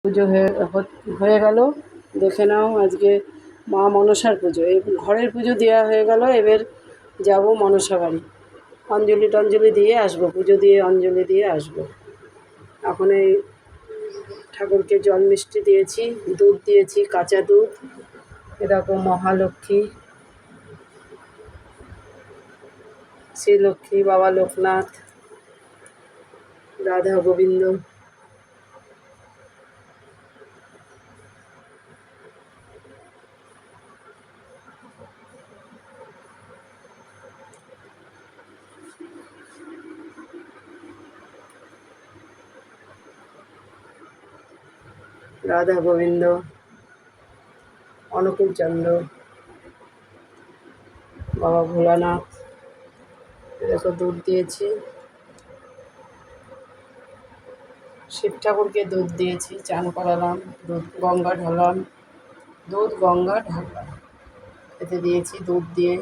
পুজো হয়ে গেল। দেখে নাও, আজকে মা মনসার পুজো। এই ঘরের পুজো দেওয়া হয়ে গেল। এবার যাব মনসা বাড়ি, অঞ্জলি টঞ্জলি দিয়ে আসবো, পুজো দিয়ে অঞ্জলি দিয়ে আসবো। এখন এই ঠাকুরকে জল মিষ্টি দিয়েছি, দুধ দিয়েছি, কাঁচা দুধ। এরকম মহালক্ষ্মী, শ্রীলক্ষ্মী, বাবা লোকনাথ, রাধা গোবিন্দ, রাধা গোবিন্দ, অনুকূল চন্দ্র, বাবা ভোলানাথ। দেখো দুধ দিয়েছি, শিব ঠাকুরকে দুধ দিয়েছি, চান করালাম, দুধ গঙ্গা ঢালাম, দুধ গঙ্গা ঢাললাম। এতে দিয়েছি দুধ দিয়ে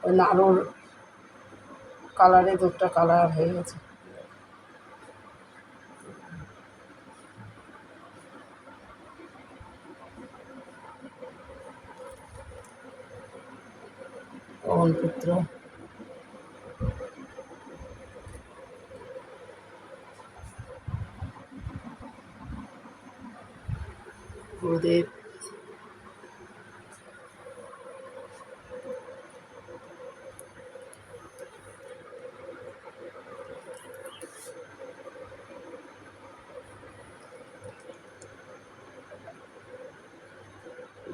ওই নাড়ুর কালারে দুধটা কালার হয়ে গেছে। পবনপুত্র, গুরুদেব,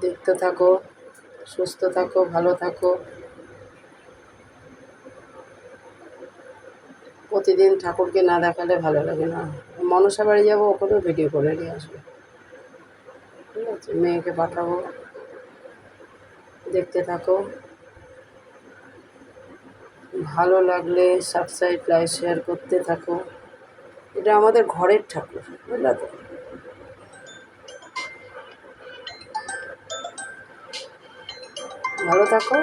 দেখতে থাকো, সুস্থ থাকো, ভালো থাকো। প্রতিদিন ঠাকুরকে না দেখালে ভালো লাগে না। মনসা বাড়ি যাবো, ওখানেও ভিডিও করে নিয়ে আসবো, ঠিক আছে? মেয়েকে পাঠাবো, দেখতে থাকো। ভালো লাগলে সাবস্ক্রাইব, লাইক, শেয়ার করতে থাকো। এটা আমাদের ঘরের ঠাকুর, বুঝলা তো? ভালো থাকো।